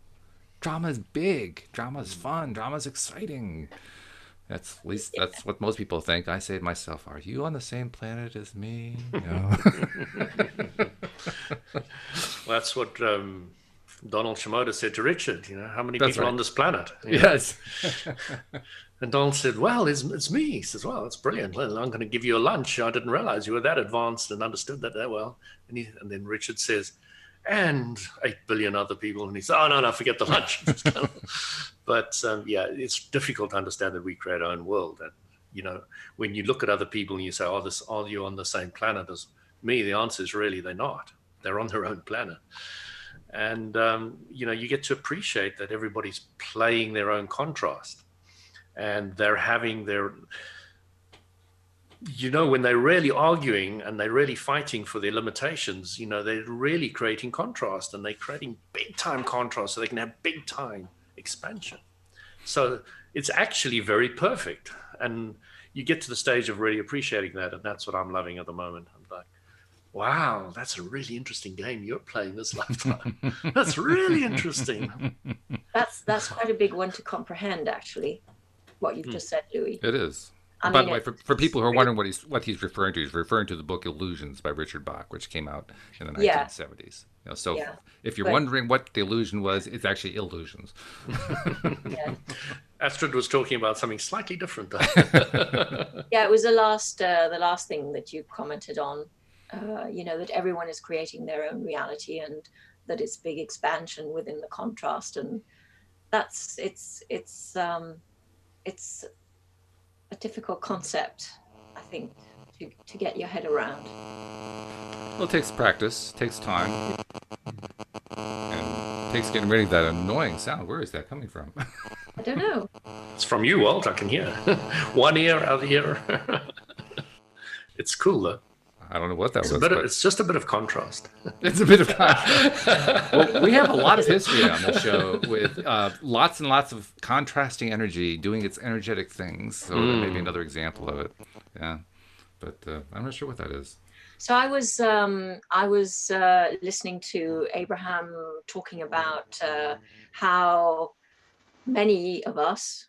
Drama is big. Drama is fun. Drama is exciting. That's what most people think. I say to myself, "Are you on the same planet as me?" No. That's what Donald Shimoda said to Richard. How many people on this planet? Yes. And Donald said, "Well, it's me." He says, "Well, that's brilliant. I'm going to give you a lunch. I didn't realize you were that advanced and understood that well." And then Richard says, "And 8 billion other people." And he says, "Oh, no, forget the lunch." But yeah, it's difficult to understand that we create our own world. And, when you look at other people and you say, are you on the same planet as me? The answer is really they're not. They're on their own planet. And, you get to appreciate that everybody's playing their own contrast. And they're having when they're really arguing and they're really fighting for their limitations, they're really creating contrast, and they're creating big time contrast so they can have big time expansion. So it's actually very perfect. And you get to the stage of really appreciating that. And that's what I'm loving at the moment. I'm like, wow, that's a really interesting game you're playing this lifetime. That's really interesting. That's quite a big one to comprehend, actually, what you've just said, Louis. It is. By the way, for people who are wondering what he's referring to, he's referring to the book Illusions by Richard Bach, which came out in the 1970s. If you're wondering what the illusion was, it's actually illusions. Yeah. Astrid was talking about something slightly different. Yeah, it was the last thing that you commented on. That everyone is creating their own reality, and that it's big expansion within the contrast, and it's a difficult concept, I think, to get your head around. Well, it takes practice, takes time, and takes getting rid of that annoying sound. Where is that coming from? I don't know. It's from you, Walt. I can hear. One ear, other ear. It's cool, though. I don't know what that was, but but it's just a bit of contrast. it's a bit of contrast. Well, we have a lot of history on this show with lots and lots of contrasting energy doing its energetic things. So that may be another example of it. Yeah, but I'm not sure what that is. So I was listening to Abraham talking about how many of us,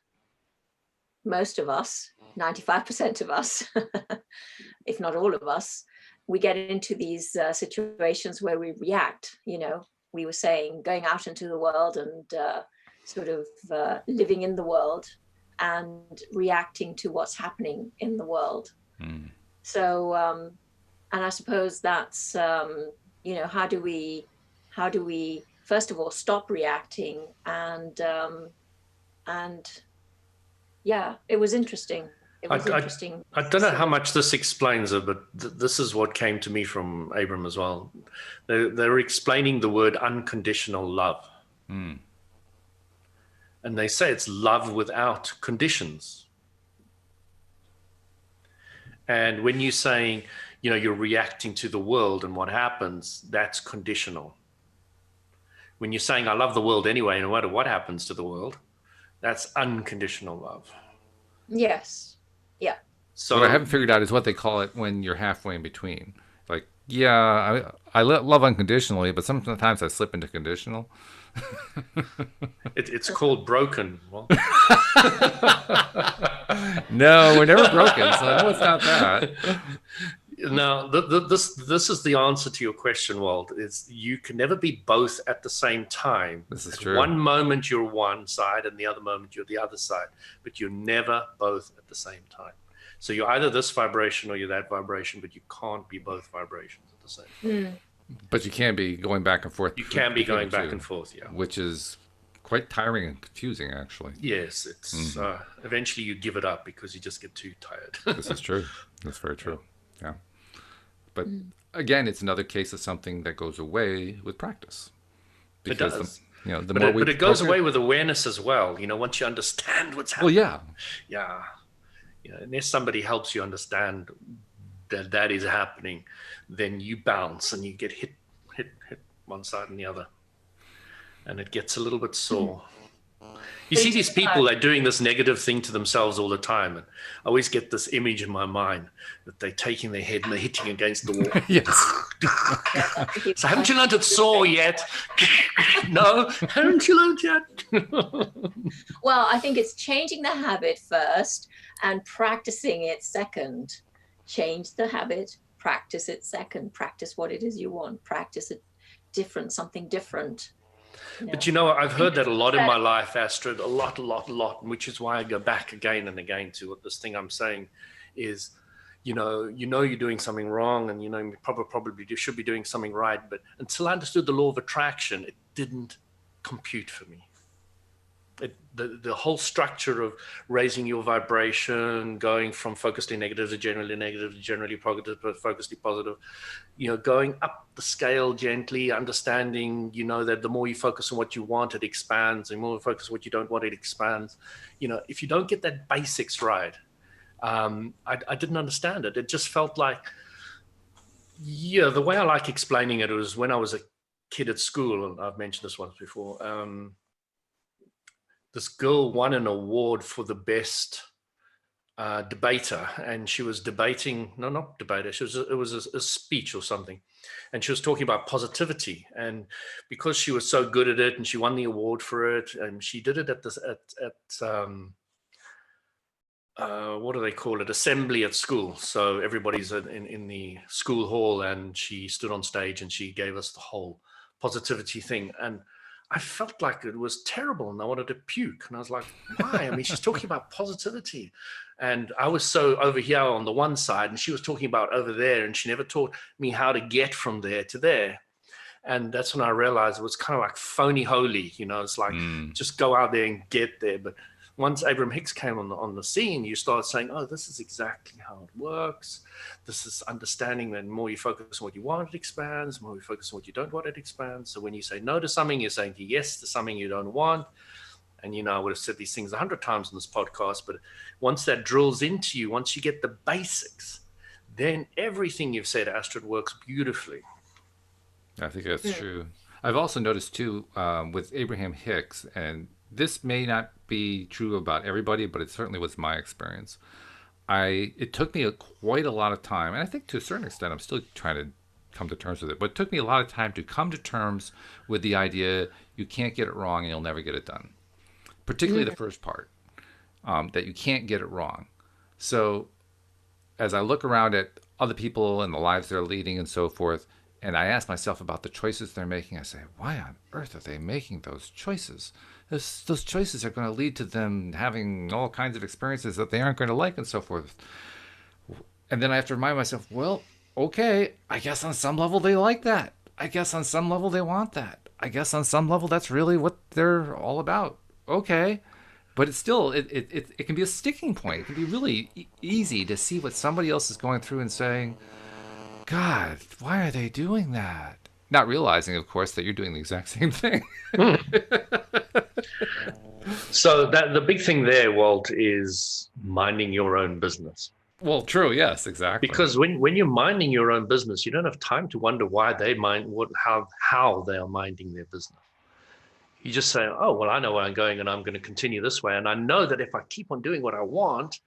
most of us, 95% of us, if not all of us, we get into these situations where we react. We were saying going out into the world and sort of living in the world and reacting to what's happening in the world. So, and I suppose that's, how do we first of all stop reacting and yeah, it was interesting. It was interesting. I don't know how much this explains it, but this is what came to me from Abram as well. They're explaining the word unconditional love. And they say it's love without conditions. And when you're saying, you're reacting to the world and what happens, that's conditional. When you're saying, I love the world anyway, no matter what happens to the world, that's unconditional love. Yes. Yeah. So what I haven't figured out is what they call it when you're halfway in between. Like, yeah, I love unconditionally, but sometimes I slip into conditional. It's called broken. Well. No, we're never broken, so I know it's not that. Now, this is the answer to your question, Walt. Is you can never be both at the same time. This is true. One moment you're one side, and the other moment you're the other side, but you're never both at the same time. So you're either this vibration or you're that vibration, but you can't be both vibrations at the same time. But you can be going back and forth. You can be going back and forth, yeah. Which is quite tiring and confusing, actually. Yes, it's eventually you give it up because you just get too tired. This is true. That's very true. Yeah. But again, it's another case of something that goes away with practice. Because it does. But it goes away with awareness as well. Once you understand what's happening. Well, yeah. Unless somebody helps you understand that is happening, then you bounce and you get hit one side and the other, and it gets a little bit sore. You see these people that are doing this negative thing to themselves all the time, and I always get this image in my mind that they're taking their head and they're hitting against the wall. Yes. So haven't you learned it's sore yet? No, haven't you learned yet? Well, I think it's changing the habit first and practicing it second. Change the habit, practice it second. Practice what it is you want. Practice it different, something different. But I've heard that a lot in my life, Astrid, a lot, which is why I go back again and again to what this thing I'm saying is, you're doing something wrong, and you probably should be doing something right. But until I understood the law of attraction, it didn't compute for me. The whole structure of raising your vibration, going from focused negative to generally positive, but focusedly positive, going up the scale gently, understanding, that the more you focus on what you want, it expands. The more you focus on what you don't want, it expands. If you don't get that basics right, I didn't understand it. It just felt like, the way I like explaining it was when I was a kid at school, and I've mentioned this once before, this girl won an award for the best debater, and she was debating, no, not debater, it was a speech or something, and she was talking about positivity, and because she was so good at it and she won the award for it, and she did it at what do they call it, assembly at school, so everybody's in the school hall, and she stood on stage and she gave us the whole positivity thing, and I felt like it was terrible and I wanted to puke. And I was like, why? I mean, she's talking about positivity. And I was so over here on the one side and she was talking about over there, and she never taught me how to get from there to there. And that's when I realized it was kind of like phony holy, it's like, just go out there and get there. But once Abraham Hicks came on the scene, you start saying, oh, this is exactly how it works. This is understanding that the more you focus on what you want, it expands. The more you focus on what you don't want, it expands. So when you say no to something, you're saying yes to something you don't want. And, I would have said these things 100 times in this podcast, but once that drills into you, once you get the basics, then everything you've said, Astrid, works beautifully. I think that's true. I've also noticed too with Abraham Hicks, and this may not be true about everybody, but it certainly was my experience. It took me quite a lot of time, and I think to a certain extent I'm still trying to come to terms with it. But it took me a lot of time to come to terms with the idea you can't get it wrong and you'll never get it done. Particularly the first part, that you can't get it wrong. So as I look around at other people and the lives they're leading and so forth, and I ask myself about the choices they're making, I say, why on earth are they making those choices? Those choices are going to lead to them having all kinds of experiences that they aren't going to like and so forth. And then I have to remind myself, well, okay, I guess on some level they like that. I guess on some level they want that. I guess on some level that's really what they're all about. Okay. But it's still, it can be a sticking point. It can be really easy to see what somebody else is going through and saying, God, why are they doing that? Not realizing, of course, that you're doing the exact same thing. So that the big thing there, Walt, is minding your own business. Well, true, yes, exactly. Because when you're minding your own business, you don't have time to wonder why they mind how they are minding their business. You just say, oh, well, I know where I'm going and I'm going to continue this way. And I know that if I keep on doing what I want,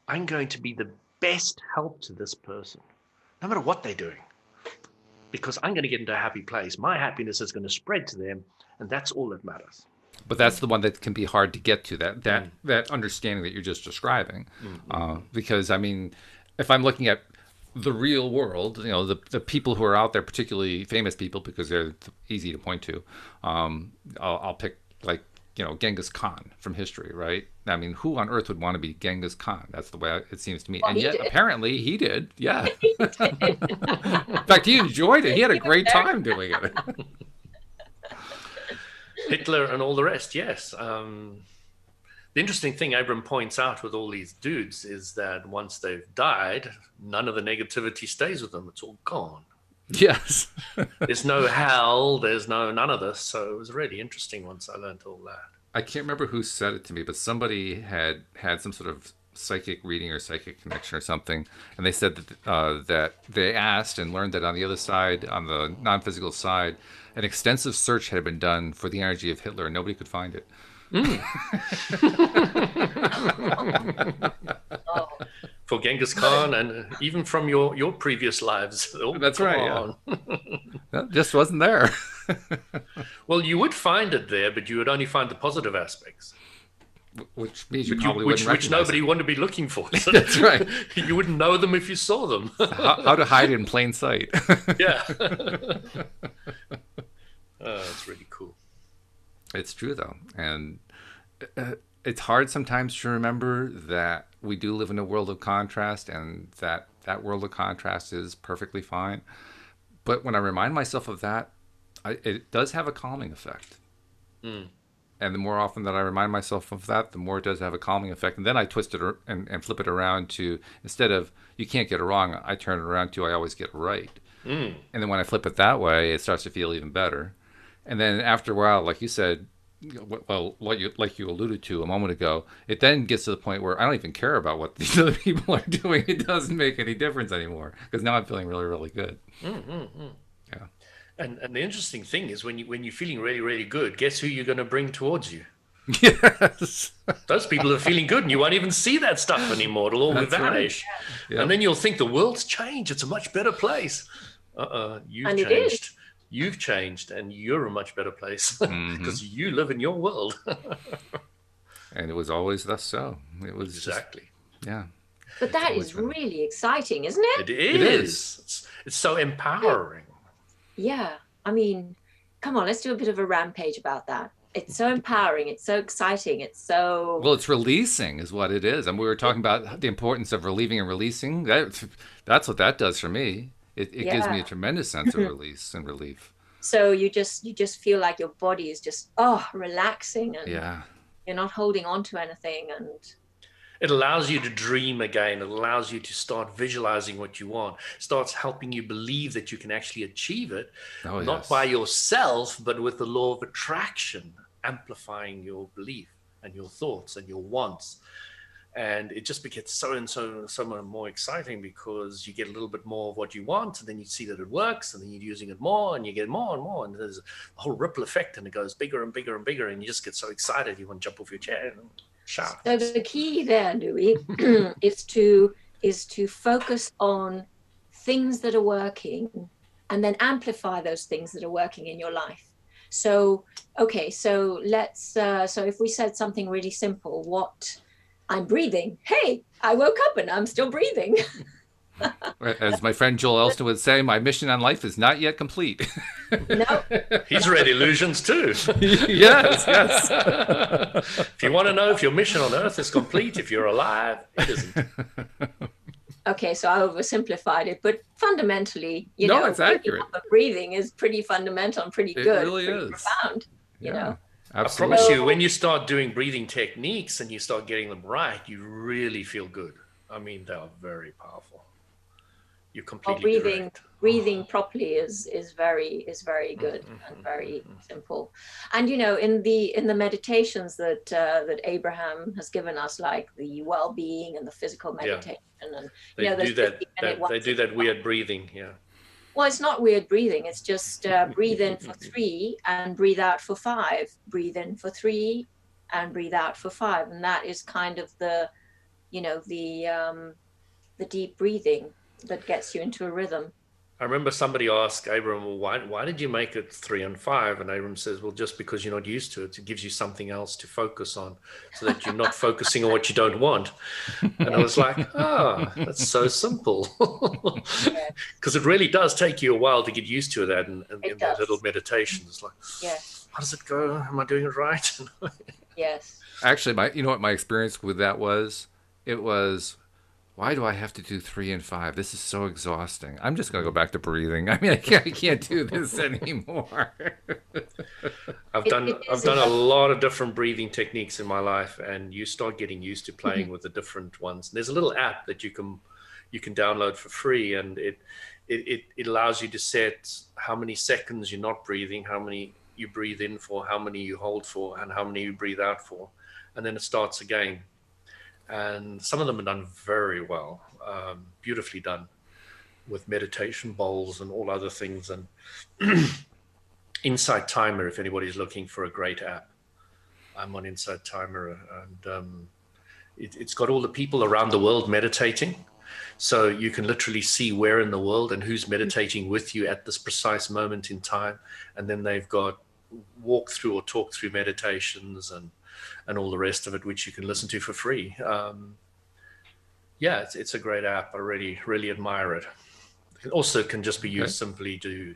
I'm going to be the best help to this person, no matter what they're doing, because I'm going to get into a happy place. My happiness is going to spread to them, and that's all that matters. But that's the one that can be hard to get to, that understanding that you're just describing. Because, I mean, if I'm looking at the real world, the people who are out there, particularly famous people, because they're easy to point to, I'll pick, like, Genghis Khan from history, right? I mean, who on earth would want to be Genghis Khan? That's the way it seems to me. And yet, apparently, he did. Yeah. In fact, he enjoyed it. He had a great time doing it. Hitler and all the rest, yes. The interesting thing Abram points out with all these dudes is that once they've died, none of the negativity stays with them. It's all gone. Yes. There's no hell. There's none of this. So it was really interesting once I learned all that. I can't remember who said it to me, but somebody had some sort of psychic reading or psychic connection or something, and they said that they asked and learned that on the other side, on the non-physical side, an extensive search had been done for the energy of Hitler, and nobody could find it. For Genghis Khan, and even from your previous lives. That's right. Yeah. That just wasn't there. Well, you would find it there, but you would only find the positive aspects. Which means you probably wouldn't which nobody it. would to be looking for. So that's right. You wouldn't know them if you saw them. How to hide in plain sight. Yeah. It's really cool. It's true, though. And it's hard sometimes to remember that we do live in a world of contrast, and that world of contrast is perfectly fine. But when I remind myself of that, it does have a calming effect. And the more often that I remind myself of that, the more it does have a calming effect. And then I twist it and flip it around to, instead of you can't get it wrong, I turn it around to I always get it right. And then when I flip it that way, it starts to feel even better. And then after a while, like you said, well, like you alluded to a moment ago, it then gets to the point where I don't even care about what these other people are doing. It doesn't make any difference anymore, because now I'm feeling really, really good. Yeah. And the interesting thing is when you're feeling really, really good, guess who you're going to bring towards you? Yes. Those people are feeling good, and you won't even see that stuff anymore. It'll all vanish. Right. Yep. And then you'll think the world's changed. It's a much better place. You've changed. You've changed, and you're a much better place because you live in your world. And it was always thus so. It was exactly. Yeah. But that is really exciting, isn't it? It is. It's so empowering. Yeah. I mean, come on, let's do a bit of a rampage about that. It's so empowering. It's so exciting. It's so... Well, it's releasing is what it is. And we were talking about the importance of relieving and releasing. That's what that does for me. It gives me a tremendous sense of release and relief. So you just feel like your body is just, relaxing. And you're not holding on to anything. And it allows you to dream again. It allows you to start visualizing what you want. It starts helping you believe that you can actually achieve it, not by yourself, but with the law of attraction, amplifying your belief and your thoughts and your wants. and it just gets so much more exciting because you get a little bit more of what you want, and then you see that it works, and then you're using it more, and you get more and more, and there's a whole ripple effect, and it goes bigger and bigger and bigger, and you just get so excited you want to jump off your chair and shout. So the key there, Louis, is to focus on things that are working, and then amplify those things that are working in your life. So, okay, so let's, so if we said something really simple, what I'm breathing. Hey, I woke up and I'm still breathing. As my friend Joel Elston would say, my mission on life is not yet complete. No. He's read Illusions too. Yes. If you want to know if your mission on Earth is complete, if you're alive, it isn't. Okay, so I oversimplified it, but fundamentally, you know, it's accurate. Breathing is pretty fundamental and pretty good. It really pretty is profound, you know. Absolutely. I promise you, when you start doing breathing techniques and you start getting them right, you really feel good. I mean, they are very powerful. You're completely direct. Breathing properly is very good and very simple. And you know, in the meditations that that Abraham has given us, like the well-being and the physical meditation, and they you know, they do that weird breathing. Yeah. Well, it's not weird breathing. It's just breathe in for 3 and breathe out for 5. Breathe in for 3 and breathe out for 5. And that is kind of the, you know, the deep breathing that gets you into a rhythm. I remember somebody asked Abram, well, why did you make it 3 and 5? And Abram says, well, just because you're not used to it. It gives you something else to focus on so that you're not focusing on what you don't want. And I was like, that's so simple. Because it really does take you a while to get used to that and that little meditation. It's like, how does it go? Am I doing it right? Yes. Actually, you know what my experience with that was? It was, why do I have to do 3 and 5? This is so exhausting. I'm just going to go back to breathing. I mean, I can't do this anymore. I've done a lot of different breathing techniques in my life, and you start getting used to playing with the different ones. There's a little app that you can download for free, and it allows you to set how many seconds you're not breathing, how many you breathe in for, how many you hold for, and how many you breathe out for, and then it starts again. And some of them are done very well, beautifully done, with meditation bowls and all other things. And Insight Timer, if anybody's looking for a great app, I'm on Insight Timer, and it's got all the people around the world meditating. So you can literally see where in the world and who's meditating with you at this precise moment in time. And then they've got walk through or talk through meditations and all the rest of it, which you can listen to for free. It's a great app. I really admire it. It also can just be used simply to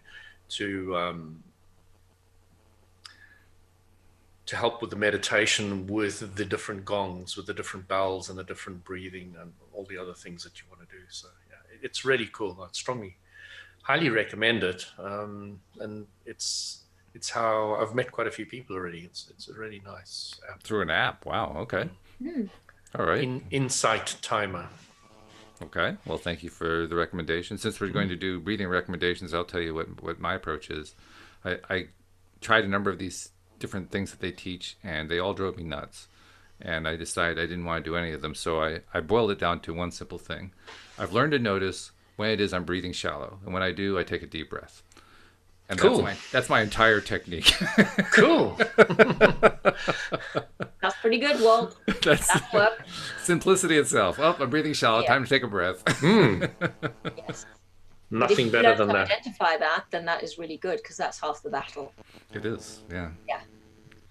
help with the meditation, with the different gongs, with the different bells and the different breathing and all the other things that you want to do. So yeah, it's really cool. I'd highly recommend it. And it's how I've met quite a few people already. It's a really nice app. Through an app. Wow. Okay. All right. Insight Timer. Okay. Well, thank you for the recommendation. Since we're going to do breathing recommendations, I'll tell you what my approach is. I tried a number of these different things that they teach, and they all drove me nuts. And I decided I didn't want to do any of them. So I boiled it down to one simple thing. I've learned to notice when it is I'm breathing shallow. And when I do, I take a deep breath. And cool. That's my entire technique. Cool. That's pretty good, Walt. That's work. Simplicity itself. Oh, I'm breathing shallow. Time to take a breath. Yes. Nothing better than that. If you identify that, then that is really good, because that's half the battle. It is, yeah. Yeah.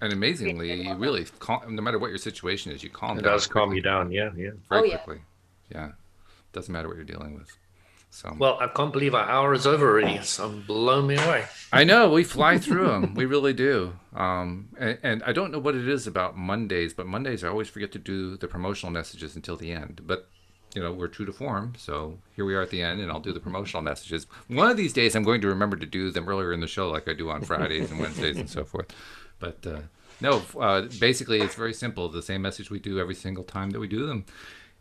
And amazingly, you really, no matter what your situation is, you calm down. It does calm you down, yeah. Very quickly. Yeah. Doesn't matter what you're dealing with. So. Well, I can't believe our hour is over already. So I'm blown me away. I know. We fly through them. We really do. And I don't know what it is about Mondays, but Mondays I always forget to do the promotional messages until the end. But, you know, we're true to form. So here we are at the end, and I'll do the promotional messages. One of these days I'm going to remember to do them earlier in the show like I do on Fridays and Wednesdays and so forth. But basically it's very simple. The same message we do every single time that we do them.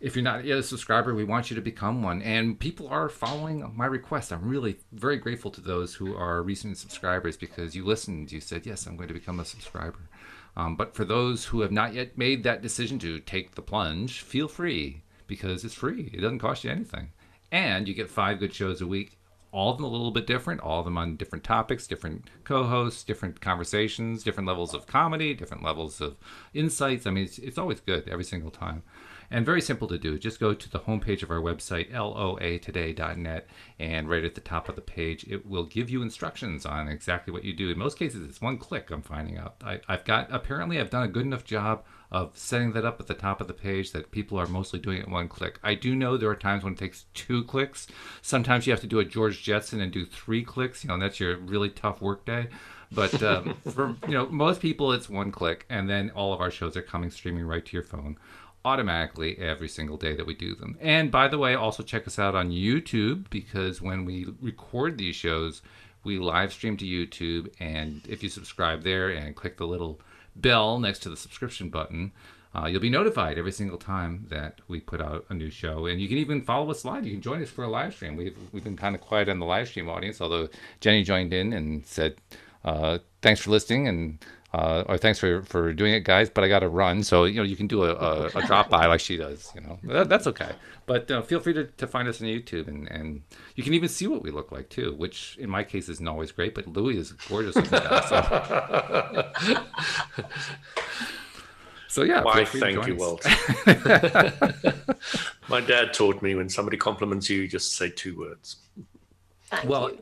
If you're not yet a subscriber, we want you to become one. And people are following my request. I'm really very grateful to those who are recent subscribers, because you listened. You said, yes, I'm going to become a subscriber. But for those who have not yet made that decision to take the plunge, feel free because it's free. It doesn't cost you anything. And you get 5 good shows a week, all of them a little bit different, all of them on different topics, different co-hosts, different conversations, different levels of comedy, different levels of insights. I mean, it's always good every single time. And very simple to do. Just go to the homepage of our website, loatoday.net, and right at the top of the page, it will give you instructions on exactly what you do. In most cases, it's one click, I'm finding out. I've done a good enough job of setting that up at the top of the page that people are mostly doing it in one click. I do know there are times when it takes 2 clicks. Sometimes you have to do a George Jetson and do 3 clicks, and that's your really tough work day. But for most people, it's 1 click, and then all of our shows are coming streaming right to your phone automatically every single day that we do them. And by the way, also check us out on YouTube, because when we record these shows, we live stream to YouTube. And if you subscribe there and click the little bell next to the subscription button, you'll be notified every single time that we put out a new show. And you can even follow us live. You can join us for a live stream. We've been kind of quiet on the live stream audience, although Jenny joined in and said, thanks for listening, and or thanks for doing it, guys, but I got to run. So, you can do a drop by like she does, that's okay. But feel free to find us on YouTube, and you can even see what we look like too, which in my case isn't always great, but Louis is gorgeous looking guy, so yeah. Why, thank you, Walt. My dad taught me when somebody compliments you, just say 2 words. Thank you.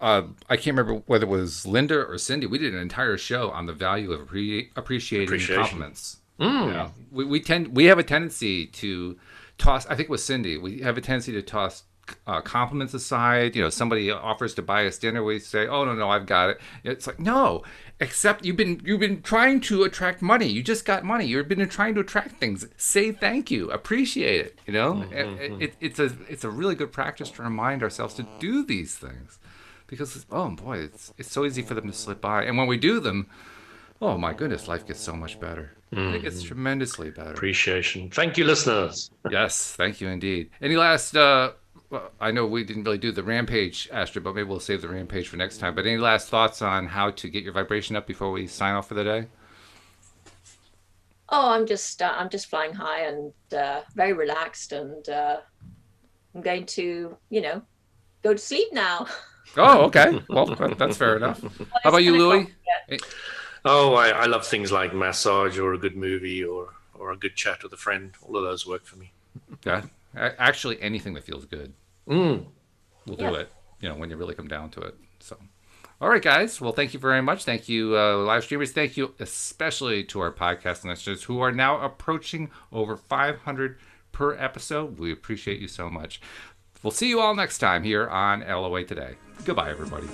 I can't remember whether it was Linda or Cindy. We did an entire show on the value of appreciating compliments. Yeah. We have a tendency to toss. I think it was Cindy. We have a tendency to toss compliments aside. Somebody offers to buy us dinner, we say, "Oh no, I've got it." It's like, no, except you've been trying to attract money. You just got money. You've been trying to attract things. Say thank you, appreciate it. It's a really good practice to remind ourselves to do these things, because oh boy, it's so easy for them to slip by. And when we do them, oh my goodness, life gets so much better. It gets tremendously better. Appreciation. Thank you, listeners. Yes, thank you indeed. Any last? Well, I know we didn't really do the Rampage, Astrid, but maybe we'll save the Rampage for next time. But any last thoughts on how to get your vibration up before we sign off for the day? Oh, I'm just flying high and very relaxed, and I'm going to, go to sleep now. Oh, okay. Well, that's fair enough. How about you, Louis? Oh, I love things like massage or a good movie or a good chat with a friend. All of those work for me. Yeah. Actually, anything that feels good will do it, when you really come down to it. So, all right, guys. Well, thank you very much. Thank you, live streamers. Thank you especially to our podcast listeners who are now approaching over 500 per episode. We appreciate you so much. We'll see you all next time here on LOA Today. Goodbye, everybody.